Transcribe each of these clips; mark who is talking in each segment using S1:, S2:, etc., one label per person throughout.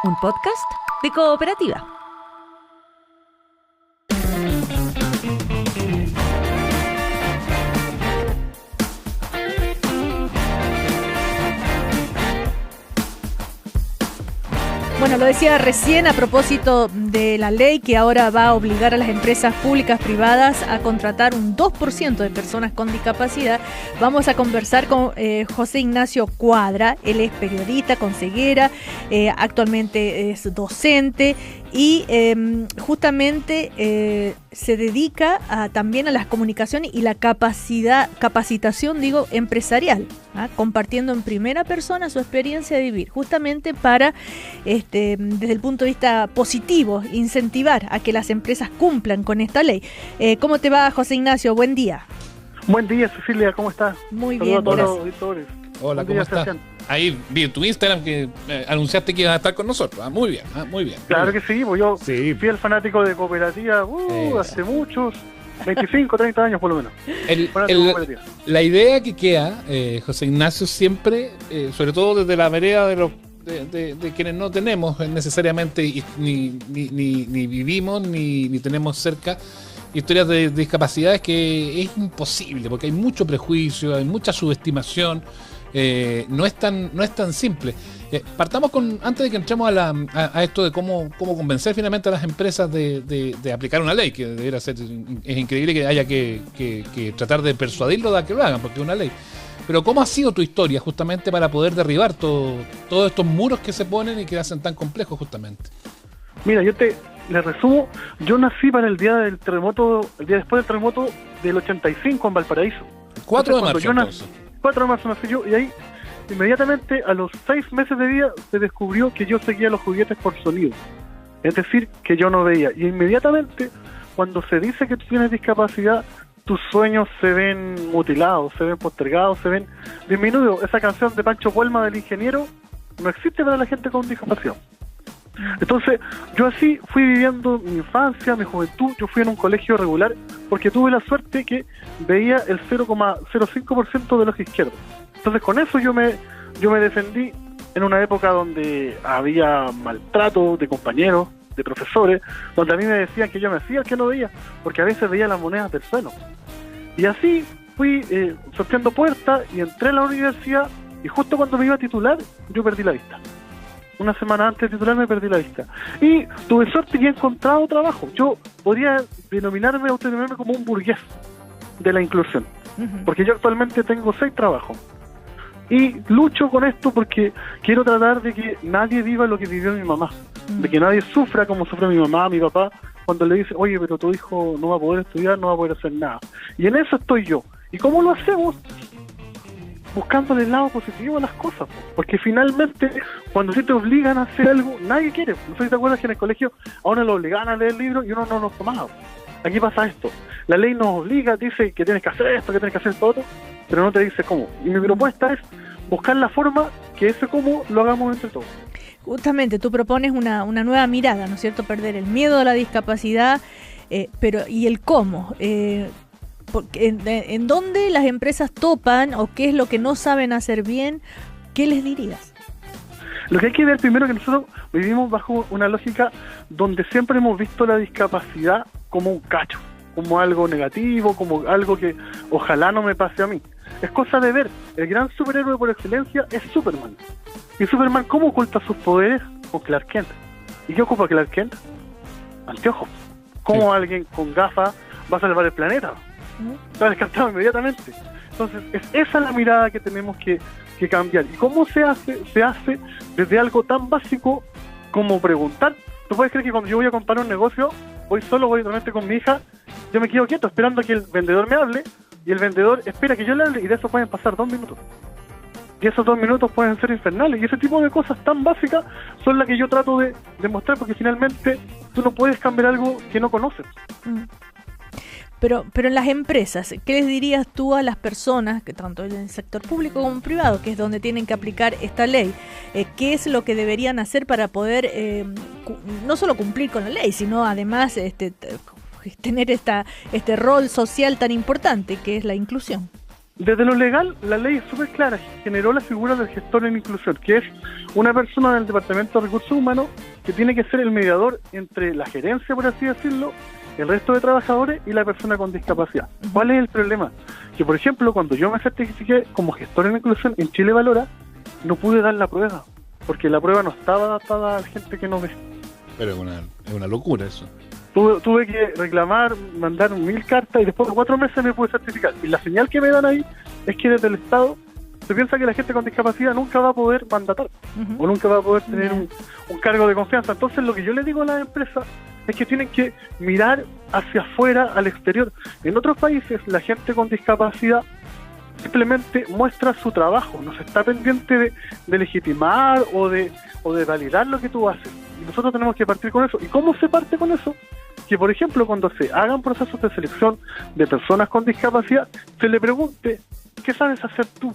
S1: Un podcast de Cooperativa. Bueno, lo decía recién a propósito de la ley que ahora va a obligar a las empresas públicas privadas a contratar un 2% de personas con discapacidad. Vamos a conversar con José Ignacio Cuadra. Él es periodista con ceguera, actualmente es docente y justamente se dedica también a las comunicaciones y la capacitación, empresarial, compartiendo en primera persona su experiencia de vivir, justamente para, desde el punto de vista positivo, incentivar a que las empresas cumplan con esta ley. ¿Cómo te va, José Ignacio? Buen día.
S2: Buen día, Cecilia, ¿cómo estás?
S1: Muy bien,
S2: gracias.
S1: gracias.
S2: Los auditores.
S3: Hola, ¿cómo estás? Ahí vi en tu Instagram que anunciaste que ibas a estar con nosotros. Muy bien, muy bien.
S2: Claro que sí, pues yo
S3: Sí.
S2: fui el fanático de Cooperativa hace muchos, 25, 30 años por lo menos.
S3: La idea que queda, José Ignacio, siempre, sobre todo desde la vereda de quienes no tenemos necesariamente ni vivimos ni tenemos cerca historias de discapacidades, que es imposible porque hay mucho prejuicio, hay mucha subestimación. No es tan simple. Partamos antes de que entremos a esto de cómo convencer finalmente a las empresas de aplicar una ley, que debería ser, es increíble que haya que tratar de persuadirlos de que lo hagan, porque es una ley. Pero ¿cómo ha sido tu historia justamente para poder derribar todos estos muros que se ponen y que hacen tan complejos justamente?
S2: Mira, le resumo, yo nací para el día del terremoto, el día después del terremoto del 85 en Valparaíso.
S3: 4 de marzo, entonces.
S2: 4 de marzo nací yo, y ahí inmediatamente a los 6 meses de vida se descubrió que yo seguía los juguetes por sonido, es decir, que yo no veía, y inmediatamente cuando se dice que tú tienes discapacidad, tus sueños se ven mutilados, se ven postergados, se ven disminuidos. Esa canción de Pancho Puelma del ingeniero no existe para la gente con discapacidad. Entonces, yo así fui viviendo mi infancia, mi juventud. Yo fui en un colegio regular porque tuve la suerte que veía el 0,05% de los izquierdos. Entonces, con eso yo me defendí en una época donde había maltrato de compañeros, de profesores, donde a mí me decían que yo me hacía el que no veía, porque a veces veía las monedas del suelo. Y así fui sorteando puertas y entré a la universidad, y justo cuando me iba a titular, yo perdí la vista. Una semana antes de titularme perdí la vista. Y tuve suerte y he encontrado trabajo. Yo podría autodenominarme como un burgués de la inclusión. Porque yo actualmente tengo 6 trabajos. Y lucho con esto porque quiero tratar de que nadie viva lo que vivió mi mamá. De que nadie sufra como sufre mi mamá, mi papá, cuando le dice, oye, pero tu hijo no va a poder estudiar, no va a poder hacer nada. Y en eso estoy yo. ¿Y cómo lo hacemos? Buscando el lado positivo a las cosas, porque finalmente cuando sí te obligan a hacer algo, nadie quiere. No sé si te acuerdas que en el colegio a uno lo obligaban a leer libros y uno no los tomaba. Aquí pasa esto, la ley nos obliga, dice que tienes que hacer esto, que tienes que hacer esto otro, pero no te dice cómo. Y mi propuesta es buscar la forma que ese cómo lo hagamos entre todos.
S1: Justamente tú propones una nueva mirada, ¿no es cierto? Perder el miedo a la discapacidad, pero ¿y el cómo? ¿En dónde las empresas topan o qué es lo que no saben hacer bien? ¿Qué les dirías?
S2: Lo que hay que ver primero, que nosotros vivimos bajo una lógica donde siempre hemos visto la discapacidad como un cacho, como algo negativo, como algo que ojalá no me pase a mí. Es cosa de ver, el gran superhéroe por excelencia es Superman. ¿Y Superman cómo oculta sus poderes? Con Clark Kent. ¿Y qué ocupa Clark Kent? Anteojos. ¿Cómo alguien con gafas va a salvar el planeta? Está descartado inmediatamente. Entonces, es esa la mirada que tenemos que cambiar. ¿Y cómo se hace? Se hace desde algo tan básico como preguntar. ¿Tú puedes creer que cuando yo voy a comprar un negocio, voy realmente con mi hija, yo me quedo quieto esperando a que el vendedor me hable, y el vendedor espera que yo le hable, y de eso pueden pasar 2 minutos? Y esos 2 minutos pueden ser infernales, y ese tipo de cosas tan básicas son las que yo trato de mostrar, porque finalmente tú no puedes cambiar algo que no conoces.
S1: Pero en las empresas, ¿qué les dirías tú a las personas, que tanto en el sector público como privado, que es donde tienen que aplicar esta ley? ¿Qué es lo que deberían hacer para poder no solo cumplir con la ley, sino además tener este rol social tan importante que es la inclusión?
S2: Desde lo legal, la ley es súper clara, generó la figura del gestor en inclusión, que es una persona del Departamento de Recursos Humanos que tiene que ser el mediador entre la gerencia, por así decirlo, el resto de trabajadores y la persona con discapacidad. ¿Cuál es el problema? Que, por ejemplo, cuando yo me certifiqué como gestor en inclusión en Chile Valora, no pude dar la prueba, porque la prueba no estaba adaptada a la gente que no ve.
S3: Pero es una locura eso.
S2: Tuve que reclamar, mandar 1000 cartas y después de 4 meses me pude certificar. Y la señal que me dan ahí es que desde el Estado se piensa que la gente con discapacidad nunca va a poder mandatar o nunca va a poder tener un cargo de confianza. Entonces lo que yo le digo a las empresas es que tienen que mirar hacia afuera, al exterior. En otros países la gente con discapacidad simplemente muestra su trabajo, no se está pendiente de legitimar o de validar lo que tú haces. Y nosotros tenemos que partir con eso. ¿Y cómo se parte con eso? Que, por ejemplo, cuando se hagan procesos de selección de personas con discapacidad, se le pregunte, ¿qué sabes hacer tú?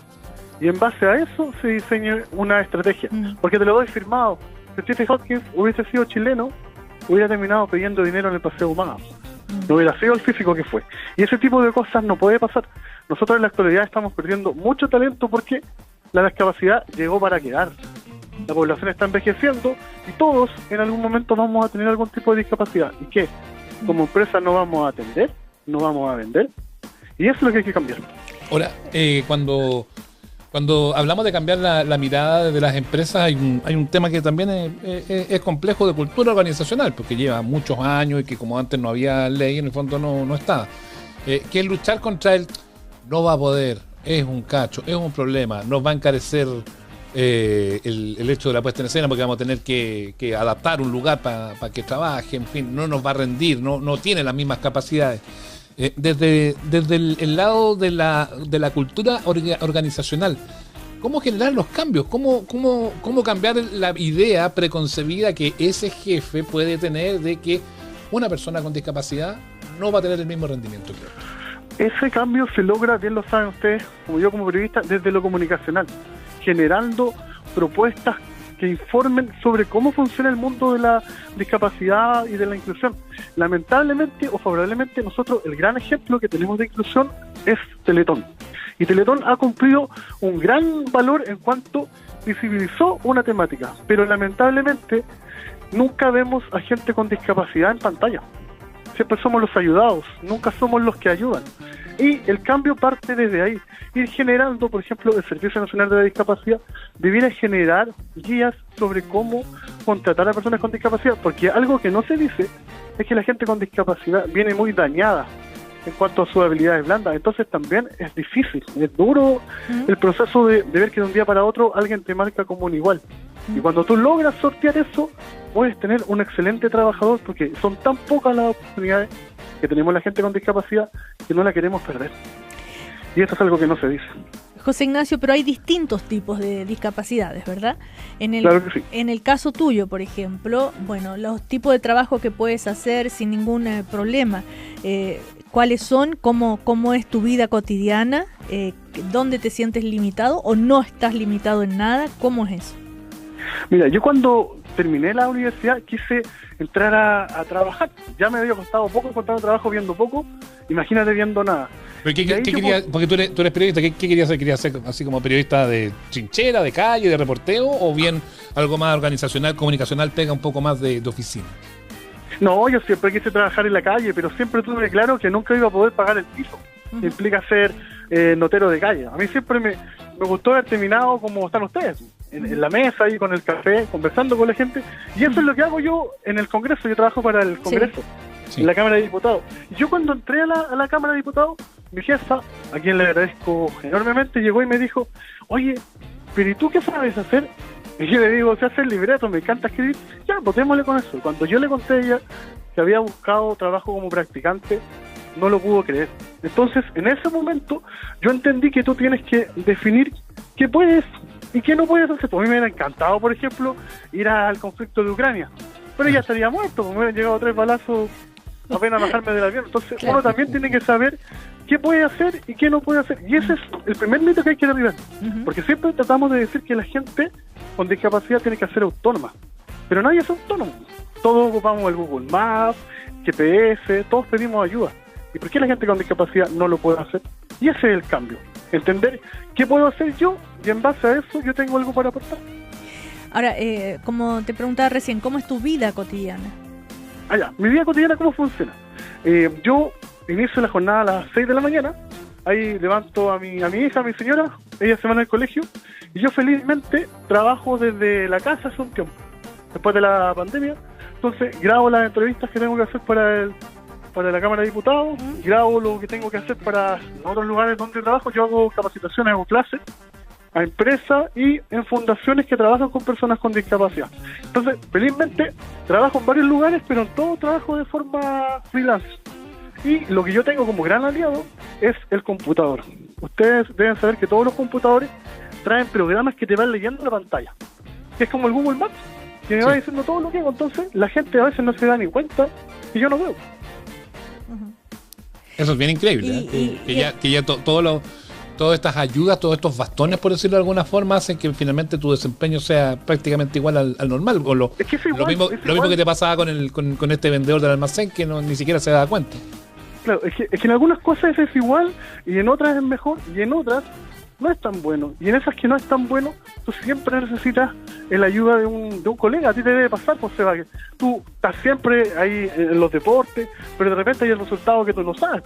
S2: Y en base a eso se diseñe una estrategia. Porque te lo doy firmado. Si Stephen Hopkins hubiese sido chileno, hubiera terminado pidiendo dinero en el Paseo Humano. No hubiera sido el físico que fue. Y ese tipo de cosas no puede pasar. Nosotros en la actualidad estamos perdiendo mucho talento porque la discapacidad llegó para quedar. La población está envejeciendo y todos en algún momento vamos a tener algún tipo de discapacidad. ¿Y qué? Como empresa no vamos a atender, no vamos a vender. Y eso es lo que hay que cambiar.
S3: Ahora, cuando hablamos de cambiar la mirada de las empresas, hay un tema que también es complejo de cultura organizacional, porque lleva muchos años y que como antes no había ley, en el fondo no estaba. Que es luchar contra el no va a poder, es un cacho, es un problema, nos va a encarecer el hecho de la puesta en escena porque vamos a tener que adaptar un lugar para que trabaje, en fin, no nos va a rendir, no tiene las mismas capacidades. Desde el lado de la cultura organizacional, ¿cómo generar los cambios? ¿Cómo cambiar la idea preconcebida que ese jefe puede tener de que una persona con discapacidad no va a tener el mismo rendimiento que otro?
S2: Ese cambio se logra, bien lo saben ustedes, como yo como periodista, desde lo comunicacional, generando propuestas que informen sobre cómo funciona el mundo de la discapacidad y de la inclusión. Lamentablemente o favorablemente, nosotros el gran ejemplo que tenemos de inclusión es Teletón. Y Teletón ha cumplido un gran valor en cuanto visibilizó una temática, pero lamentablemente nunca vemos a gente con discapacidad en pantalla. Siempre somos los ayudados, nunca somos los que ayudan. Y el cambio parte desde ahí. Ir generando, por ejemplo, el Servicio Nacional de la Discapacidad debiera generar guías sobre cómo contratar a personas con discapacidad, porque algo que no se dice es que la gente con discapacidad viene muy dañada en cuanto a sus habilidades blandas. Entonces también es difícil, es duro el proceso de ver que de un día para otro alguien te marca como un igual. Y cuando tú logras sortear eso, puedes tener un excelente trabajador, porque son tan pocas las oportunidades que tenemos la gente con discapacidad que no la queremos perder. Y eso es algo que no se dice.
S1: José Ignacio, pero hay distintos tipos de discapacidades, ¿verdad?
S2: Claro que sí.
S1: En el caso tuyo, por ejemplo, bueno, los tipos de trabajo que puedes hacer sin ningún problema, ¿cuáles son? ¿Cómo es tu vida cotidiana? ¿Dónde te sientes limitado o no estás limitado en nada? ¿Cómo es eso?
S2: Mira, yo cuando terminé la universidad quise entrar a trabajar. Ya me había costado poco encontrar trabajo viendo poco, imagínate viendo nada.
S3: ¿Pero qué querías? Porque tú eres periodista, ¿qué querías hacer? ¿Querías ser así como periodista de trinchera, de calle, de reporteo, o bien algo más organizacional, comunicacional, pega un poco más de oficina?
S2: No, yo siempre quise trabajar en la calle, pero siempre tuve claro que nunca iba a poder pagar el piso. Implica ser notero de calle. A mí siempre me gustó haber terminado como están ustedes, en la mesa ahí con el café, conversando con la gente. Y eso es lo que hago yo en el Congreso. Yo trabajo para el Congreso, en la Cámara de Diputados. Y yo cuando entré a la Cámara de Diputados, mi jefa, a quien le agradezco enormemente, llegó y me dijo, oye, pero ¿y tú qué sabes hacer? Y yo le digo, sé hacer libreto, me encanta escribir. Ya, votémosle con eso. Y cuando yo le conté a ella que había buscado trabajo como practicante, no lo pudo creer. Entonces, en ese momento, yo entendí que tú tienes que definir qué puedes y qué no puedes hacer. Pues a mí me hubiera encantado, por ejemplo, ir al conflicto de Ucrania, pero ya estaría muerto, me hubieran llegado 3 balazos apenas bajarme del avión. Entonces, uno también tiene que saber qué puede hacer y qué no puede hacer. Y ese es el primer mito que hay que derribar. Porque siempre tratamos de decir que la gente con discapacidad tiene que ser autónoma, pero nadie es autónomo. Todos ocupamos el Google Maps, GPS, todos pedimos ayuda. ¿Y por qué la gente con discapacidad no lo puede hacer? Y ese es el cambio. entender qué puedo hacer yo y en base a eso yo tengo algo para aportar.
S1: Ahora, como te preguntaba recién, ¿cómo es tu vida cotidiana?
S2: Mi vida cotidiana, ¿cómo funciona? Yo inicio la jornada a las 6 de la mañana, ahí levanto a mi hija, a mi señora, ella se van al colegio, y yo felizmente trabajo desde la casa hace un tiempo, después de la pandemia. Entonces grabo las entrevistas que tengo que hacer para la Cámara de Diputados, grabo lo que tengo que hacer para otros lugares donde trabajo. Yo hago capacitaciones, hago clases a empresas y en fundaciones que trabajan con personas con discapacidad. Entonces, felizmente, trabajo en varios lugares, pero en todo trabajo de forma freelance. Y lo que yo tengo como gran aliado es el computador. Ustedes deben saber que todos los computadores traen programas que te van leyendo la pantalla, que es como el Google Maps, que me va diciendo todo lo que hago. Entonces, la gente a veces no se da ni cuenta y yo no veo.
S3: Eso es bien increíble, que ya todas estas ayudas, todos estos bastones, por decirlo de alguna forma, hacen que finalmente tu desempeño sea prácticamente igual al normal. O lo mismo que te pasaba con este vendedor del almacén, que ni siquiera se da cuenta.
S2: Claro, es que en algunas cosas es igual y en otras es mejor y en otras no es tan bueno. Y en esas que no es tan bueno, tú siempre necesitas la ayuda de un colega. A ti te debe pasar, pues, Seba, que tú estás siempre ahí en los deportes, pero de repente hay el resultado que tú no sabes.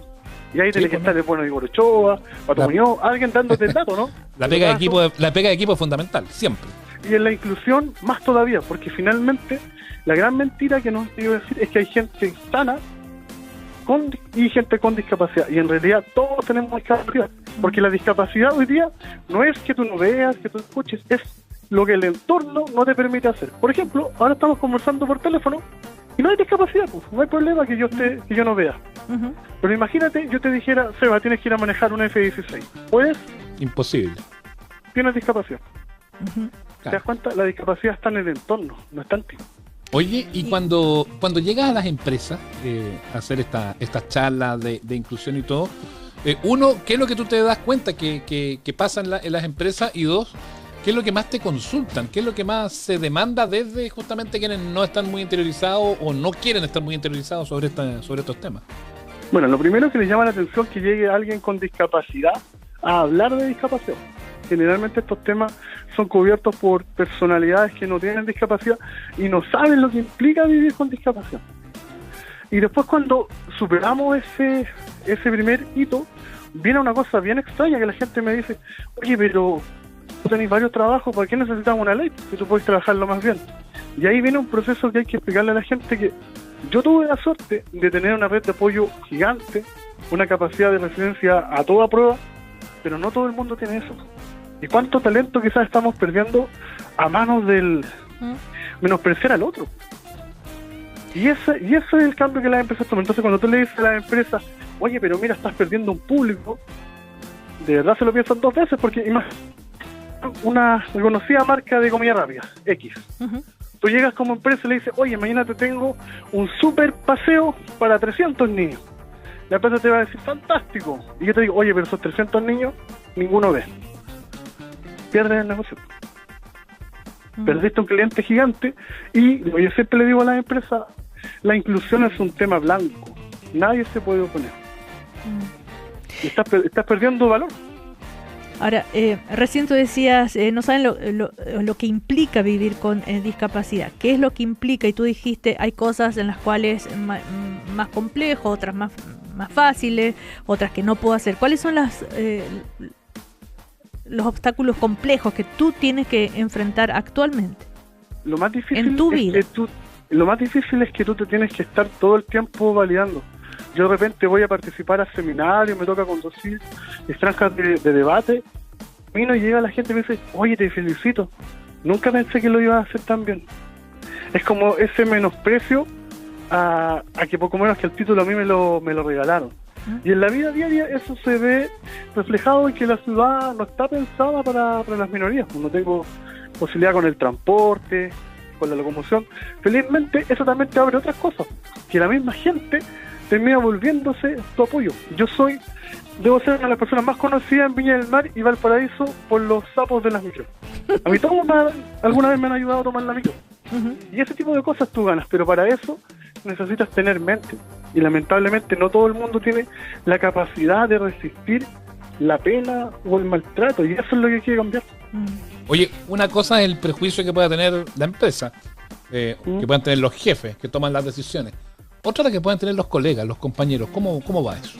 S2: Y ahí tienes que estar el bueno de Igor Ochoa, Pato Muñoz, alguien dándote el dato, ¿no?
S3: La pega de equipo es fundamental, siempre.
S2: Y en la inclusión, más todavía, porque finalmente la gran mentira que nos quiero decir es que hay gente sana y gente con discapacidad, y en realidad todos tenemos discapacidad, porque la discapacidad hoy día no es que tú no veas, que tú escuches, es lo que el entorno no te permite hacer. Por ejemplo, ahora estamos conversando por teléfono y no hay discapacidad, pues no hay problema que yo no vea. Pero imagínate, yo te dijera, Seba, tienes que ir a manejar un F-16. ¿Puedes?
S3: Imposible.
S2: Tienes discapacidad. ¿Te das cuenta? La discapacidad está en el entorno, no está en ti.
S3: Oye, y cuando llegas a las empresas a hacer estas charlas de inclusión y todo, uno, ¿qué es lo que tú te das cuenta que pasa en las empresas? Y dos, ¿qué es lo que más te consultan? ¿Qué es lo que más se demanda desde justamente quienes no están muy interiorizados o no quieren estar muy interiorizados sobre estos temas?
S2: Bueno, lo primero que les llama la atención es que llegue alguien con discapacidad a hablar de discapacidad. Generalmente estos temas son cubiertos por personalidades que no tienen discapacidad y no saben lo que implica vivir con discapacidad. Y después, cuando superamos ese primer hito, viene una cosa bien extraña que la gente me dice: oye, pero tú tenés varios trabajos, ¿para qué necesitamos una ley? Si tú puedes trabajarlo más bien. Y ahí viene un proceso que hay que explicarle a la gente, que yo tuve la suerte de tener una red de apoyo gigante, una capacidad de resiliencia a toda prueba, pero no todo el mundo tiene eso. ¿Y cuánto talento quizás estamos perdiendo a manos del menospreciar al otro? Y ese es el cambio que las empresas toman. Entonces, cuando tú le dices a las empresas: oye, pero mira, estás perdiendo un público, de verdad se lo piensan dos veces, porque una reconocida marca de comida rápida, X. Tú llegas como empresa y le dices: oye, mañana te tengo un super paseo para 300 niños. La empresa te va a decir: fantástico. Y yo te digo: oye, pero esos 300 niños, ninguno ve. Pierdes el negocio. Perdiste un cliente gigante. Y yo siempre le digo a las empresas: la inclusión es un tema blanco. Nadie se puede oponer. Y estás perdiendo valor.
S1: Ahora, recién tú decías, no saben lo que implica vivir con discapacidad. ¿Qué es lo que implica? Y tú dijiste, hay cosas en las cuales más complejo, otras más fáciles, otras que no puedo hacer. ¿Cuáles son los obstáculos complejos que tú tienes que enfrentar actualmente?
S2: Lo más difícil
S1: en tu vida.
S2: Lo más difícil es que tú te tienes que estar todo el tiempo validando. Yo de repente voy a participar a seminarios, me toca conducir franjas de debate, y llega la gente y me dice: oye, te felicito, nunca pensé que lo iba a hacer tan bien. Es como ese menosprecio a que poco menos que el título a mí me lo regalaron. Y en la vida diaria eso se ve reflejado en que la ciudad no está pensada para las minorías. No tengo posibilidad con el transporte, con la locomoción. Felizmente eso también te abre otras cosas, que la misma gente termina volviéndose tu apoyo. Debo ser una de las personas más conocidas en Viña del Mar y Valparaíso por los sapos de las micros. A mí todos alguna vez me han ayudado a tomar la micro. Y ese tipo de cosas tú ganas, pero para eso necesitas tener mente. Y lamentablemente no todo el mundo tiene la capacidad de resistir la pena o el maltrato, y eso es lo que hay que cambiar.
S3: Oye, una cosa es el prejuicio que pueda tener la empresa, que puedan tener los jefes que toman las decisiones. Otra es que puedan tener los colegas, los compañeros. ¿Cómo va eso?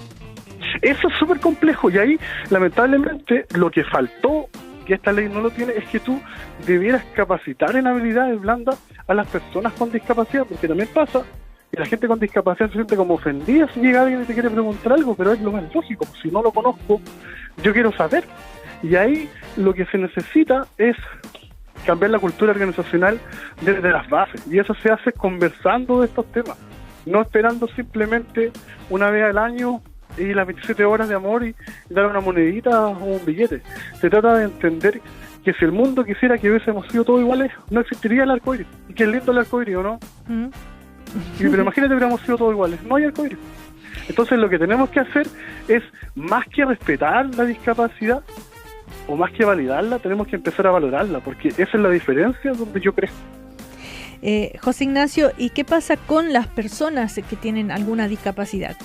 S2: Eso es súper complejo, y ahí, lamentablemente, lo que faltó, que esta ley no lo tiene, es que tú debieras capacitar en habilidades blandas a las personas con discapacidad, porque también pasa que la gente con discapacidad se siente como ofendida si llega alguien y te quiere preguntar algo, pero es lo más lógico, si no lo conozco, yo quiero saber. Y ahí lo que se necesita es cambiar la cultura organizacional desde las bases, y eso se hace conversando de estos temas, no esperando simplemente una vez al año y las 27 horas de amor y dar una monedita o un billete. Se trata de entender que si el mundo quisiera que hubiésemos sido todos iguales, no existiría el arcoíris. Y que es lindo el arcoíris, ¿o no? Pero imagínate que hubiéramos sido todos iguales. No hay arcoíris. Entonces lo que tenemos que hacer es, más que respetar la discapacidad o más que validarla, tenemos que empezar a valorarla, porque esa es la diferencia donde yo creo.
S1: José Ignacio, ¿y qué pasa con las personas que tienen alguna discapacidad?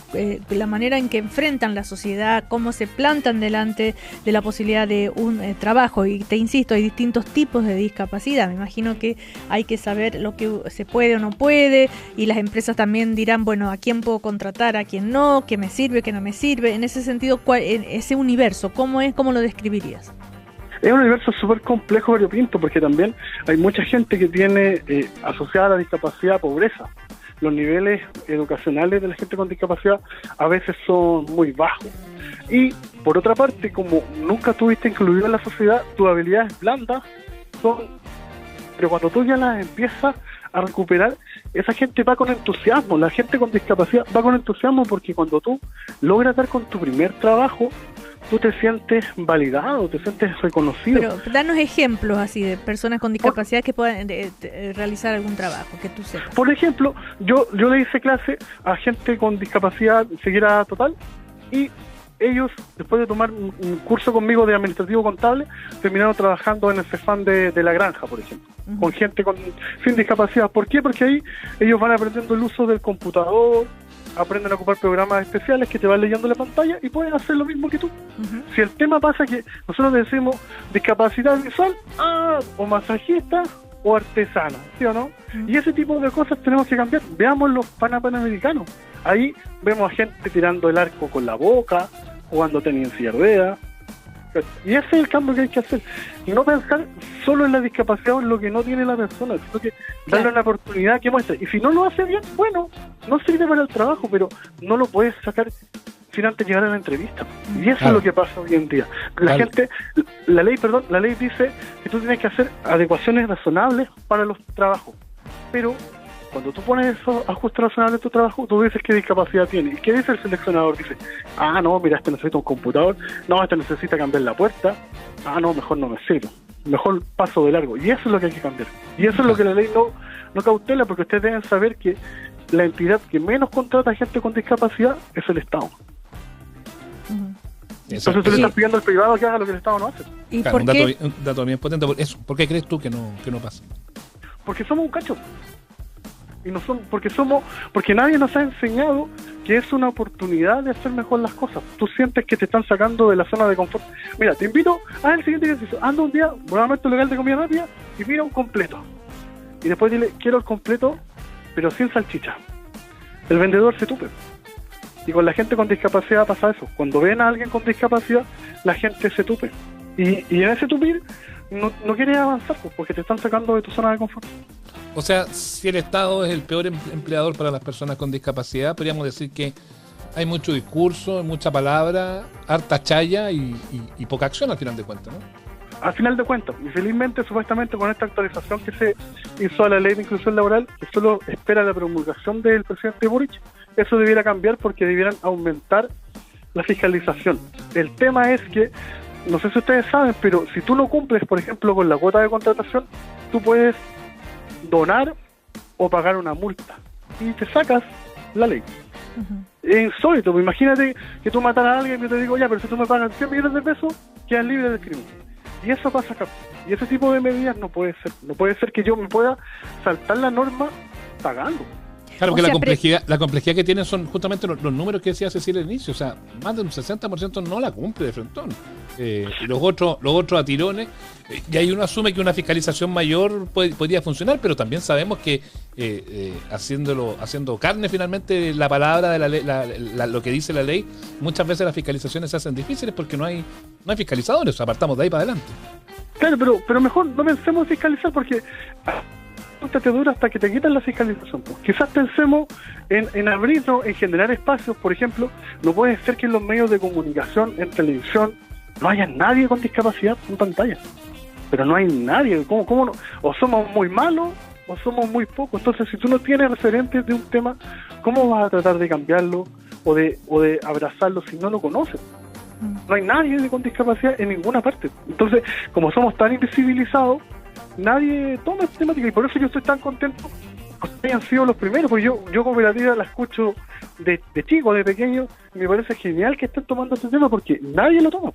S1: La manera en que enfrentan la sociedad, cómo se plantan delante de la posibilidad de un trabajo. Y te insisto, hay distintos tipos de discapacidad. Me imagino que hay que saber lo que se puede o no puede, y las empresas también dirán, bueno, ¿a quién puedo contratar, a quién no? ¿Qué me sirve, qué no me sirve? En ese sentido, en ese universo, ¿cómo es? ¿Cómo lo describirías?
S2: Es un universo súper complejo, variopinto, porque también hay mucha gente que tiene asociada a la discapacidad pobreza. Los niveles educacionales de la gente con discapacidad a veces son muy bajos. Y por otra parte, como nunca estuviste incluido en la sociedad, tus habilidades blandas son... Pero cuando tú ya las empiezas a recuperar, esa gente va con entusiasmo. La gente con discapacidad va con entusiasmo porque cuando tú logras dar con tu primer trabajo, tú te sientes validado, te sientes reconocido.
S1: Pero danos ejemplos así de personas con discapacidad que puedan realizar algún trabajo, que tú sepas.
S2: Por ejemplo, yo le hice clase a gente con discapacidad ceguera total, y ellos, después de tomar un curso conmigo de administrativo contable, terminaron trabajando en el CEFAM de La Granja, por ejemplo, con gente sin discapacidad. ¿Por qué? Porque ahí ellos van aprendiendo el uso del computador, aprenden a ocupar programas especiales que te van leyendo la pantalla y pueden hacer lo mismo que tú. Si el tema pasa que nosotros decimos discapacidad visual, o masajista o artesana, ¿sí o no? Y ese tipo de cosas tenemos que cambiar. Veamos los panamericanos. Ahí vemos a gente tirando el arco con la boca, jugando tenis en silla de ruedas. Y ese es el cambio que hay que hacer. Y no pensar solo en la discapacidad o en lo que no tiene la persona, sino que darle una oportunidad que muestre. Y si no lo hace bien, bueno, no sirve para el trabajo, pero no lo puedes sacar sin antes llegar a la entrevista. Y eso es lo que pasa hoy en día. La ley dice que tú tienes que hacer adecuaciones razonables para los trabajos. Pero cuando tú pones esos ajustes razonables en tu trabajo, tú dices qué discapacidad tiene. ¿Y qué dice el seleccionador? Dice, no, mira, este necesita un computador, no, este necesita cambiar la puerta, no, mejor no me sirve, mejor paso de largo. Y eso es lo que hay que cambiar. Y eso es lo que la ley no cautela, porque ustedes deben saber que la entidad que menos contrata a gente con discapacidad es el Estado. Entonces tú le estás pidiendo al privado que haga lo que el Estado no hace.
S1: ¿Y
S3: claro,
S1: por qué?
S3: Un dato bien potente. ¿Por qué crees tú que no pasa?
S2: Porque somos un cacho. Y no somos, porque nadie nos ha enseñado que es una oportunidad de hacer mejor las cosas. Tú sientes que te están sacando de la zona de confort. Mira, te invito a el siguiente ejercicio. Anda un día, probablemente un local de comida rápida, y mira un completo. Y después dile, quiero el completo, pero sin salchicha. El vendedor se tupe. Y con la gente con discapacidad pasa eso. Cuando ven a alguien con discapacidad, la gente se tupe. Y en ese tupir no quieres avanzar, pues, porque te están sacando de tu zona de confort.
S3: O sea, si el Estado es el peor empleador para las personas con discapacidad, podríamos decir que hay mucho discurso, mucha palabra, harta chaya y poca acción al final de cuentas, ¿no?
S2: Al final de cuentas, y felizmente, supuestamente, con esta actualización que se hizo a la ley de inclusión laboral, que solo espera la promulgación del presidente Boric, eso debiera cambiar porque debieran aumentar la fiscalización. El tema es que, no sé si ustedes saben, pero si tú no cumples, por ejemplo, con la cuota de contratación, tú puedes donar o pagar una multa y te sacas la ley. Es insólito, pues imagínate que tú mataras a alguien y yo te digo, ya, pero si tú me pagas 100 millones de pesos, quedas libre del crimen. Y eso pasa acá. Y ese tipo de medidas no puede ser. No puede ser que yo me pueda saltar la norma pagando.
S3: Claro, porque la complejidad que tienen son justamente los números que decía Cecilia al inicio. O sea, más de un 60% no la cumple de frentón. Y los otros a tirones. Y ahí uno asume que una fiscalización mayor podría funcionar, pero también sabemos que haciendo carne finalmente la palabra de la ley, lo que dice la ley, muchas veces las fiscalizaciones se hacen difíciles porque no hay fiscalizadores. O sea, apartamos de ahí para adelante.
S2: Claro, pero mejor no pensemos en fiscalizar porque te dura hasta que te quitan la fiscalización. Pues. Quizás pensemos en abrirnos, en generar espacios. Por ejemplo, no puede ser que en los medios de comunicación, en televisión, no haya nadie con discapacidad en pantalla. Pero no hay nadie. ¿Cómo no? O somos muy malos o somos muy pocos. Entonces, si tú no tienes referentes de un tema, ¿cómo vas a tratar de cambiarlo o de abrazarlo si no lo conoces? No hay nadie con discapacidad en ninguna parte. Entonces, como somos tan invisibilizados, nadie toma esta temática y por eso yo estoy tan contento que hayan sido los primeros, porque yo Cooperativa la escucho de chico, de pequeño, y me parece genial que estén tomando este tema porque nadie lo toma.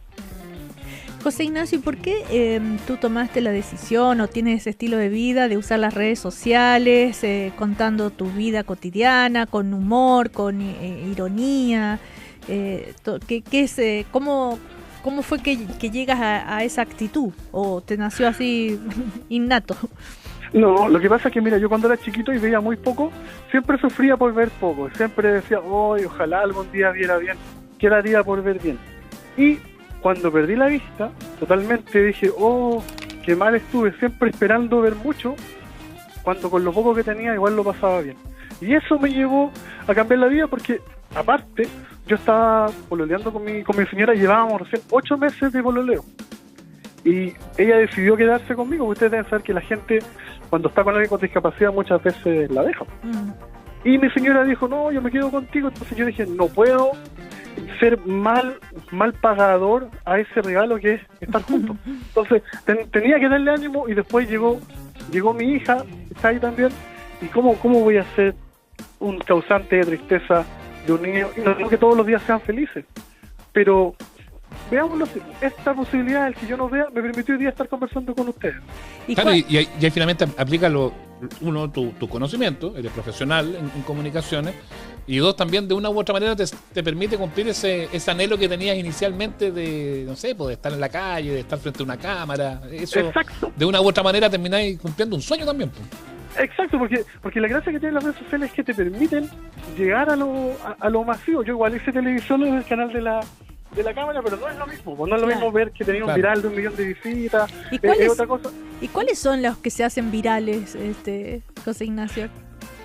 S1: José Ignacio, ¿por qué tú tomaste la decisión o tienes ese estilo de vida de usar las redes sociales, contando tu vida cotidiana, con humor, con ironía? ¿Cómo fue que llegas a esa actitud? ¿O te nació así innato?
S2: No, lo que pasa es que, mira, yo cuando era chiquito y veía muy poco, siempre sufría por ver poco. Siempre decía, ojalá algún día viera bien. ¿Qué haría por ver bien? Y cuando perdí la vista, totalmente dije, qué mal estuve, siempre esperando ver mucho, cuando con lo poco que tenía igual lo pasaba bien. Y eso me llevó a cambiar la vida porque, aparte, yo estaba pololeando con mi señora, llevábamos recién 8 meses de pololeo. Y ella decidió quedarse conmigo, porque ustedes deben saber que la gente, cuando está con alguien con discapacidad, muchas veces la deja. Y mi señora dijo, no, yo me quedo contigo. Entonces yo dije, no puedo ser mal pagador a ese regalo que es estar juntos. Entonces tenía que darle ánimo y después llegó mi hija, está ahí también. ¿Y cómo voy a ser un causante de tristeza de un niño? Y no digo que todos los días sean felices, pero veámoslo así, esta posibilidad, el que yo no vea, me permitió hoy día estar conversando con ustedes.
S3: Claro, y ahí finalmente aplica uno, tu conocimiento, eres profesional en comunicaciones, y dos, también de una u otra manera te permite cumplir ese anhelo que tenías inicialmente de, no sé, de estar en la calle, de estar frente a una cámara. Eso, exacto. De una u otra manera termináis cumpliendo un sueño también.
S2: Exacto, porque la gracia que tienen las redes sociales es que te permiten llegar a lo masivo. Yo igual hice televisión en el canal de la cámara, pero no es lo mismo. No es lo mismo ver que tenía un viral de 1 millón de visitas. ¿Y otra cosa?
S1: ¿Y cuáles son los que se hacen virales, José Ignacio?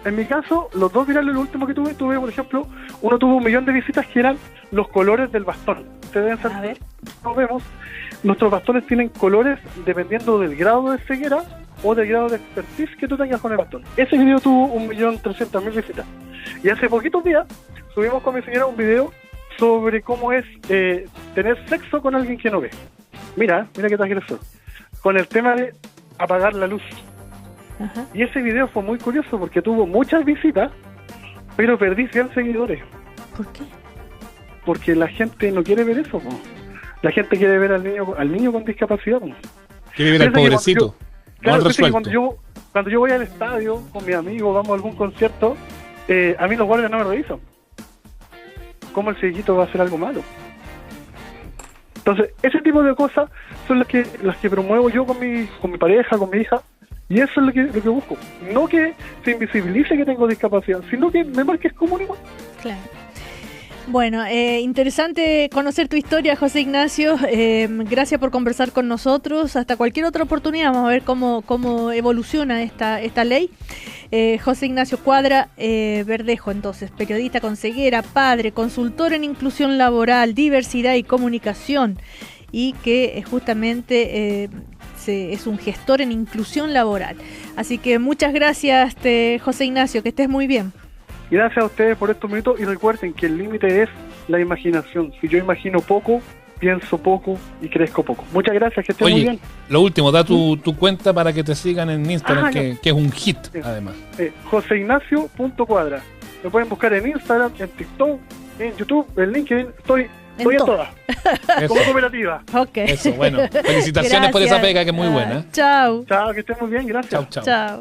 S2: En mi caso, los 2 virales, los últimos que tuve, por ejemplo, uno tuvo 1 millón de visitas que eran los colores del bastón. Ustedes deben saber, a ver. Nos vemos, nuestros bastones tienen colores dependiendo del grado de ceguera o del grado de expertise que tú tengas con el bastón. Ese video tuvo 1.300.000 visitas. Y hace poquitos días subimos con mi señora un video sobre cómo es tener sexo con alguien que no ve. Mira qué transgresor. Con el tema de apagar la luz. Ajá. Y ese video fue muy curioso porque tuvo muchas visitas, pero perdí 100 seguidores.
S1: ¿Por qué?
S2: Porque la gente no quiere ver eso, po. La gente quiere ver al niño con discapacidad, po.
S3: Quiere ver al pobrecito.
S2: Cuando yo voy al estadio con mis amigos, vamos a algún concierto, a mí los guardias no me revisan. ¿Cómo el cieguito va a hacer algo malo? Entonces, ese tipo de cosas son las que promuevo yo con mi pareja, con mi hija, y eso es lo que busco. No que se invisibilice que tengo discapacidad, sino que me marques como un igual.
S1: Claro. Bueno, interesante conocer tu historia, José Ignacio. Gracias por conversar con nosotros. Hasta cualquier otra oportunidad. Vamos a ver cómo evoluciona esta ley. José Ignacio Cuadra Verdejo, entonces, periodista con ceguera, padre, consultor en inclusión laboral, diversidad y comunicación, y que justamente es un gestor en inclusión laboral. Así que muchas gracias, José Ignacio, que estés muy bien.
S2: Gracias a ustedes por estos minutos y recuerden que el límite es la imaginación. Si yo imagino poco, pienso poco y crezco poco. Muchas gracias, que estén muy bien.
S3: Lo último, da tu cuenta para que te sigan en Instagram, que es un hit, además.
S2: joseignacio.cuadra. Me pueden buscar en Instagram, en TikTok, en YouTube, en LinkedIn. Estoy en todas. Como cooperativa.
S1: Okay.
S3: Eso, bueno. Felicitaciones por esa pega que es muy buena.
S1: Chao.
S2: Chao, que estén muy bien. Gracias.
S3: Chao.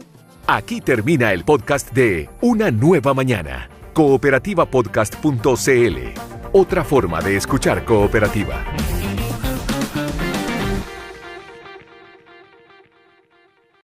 S4: Aquí termina el podcast de Una Nueva Mañana. Cooperativapodcast.cl. Otra forma de escuchar Cooperativa.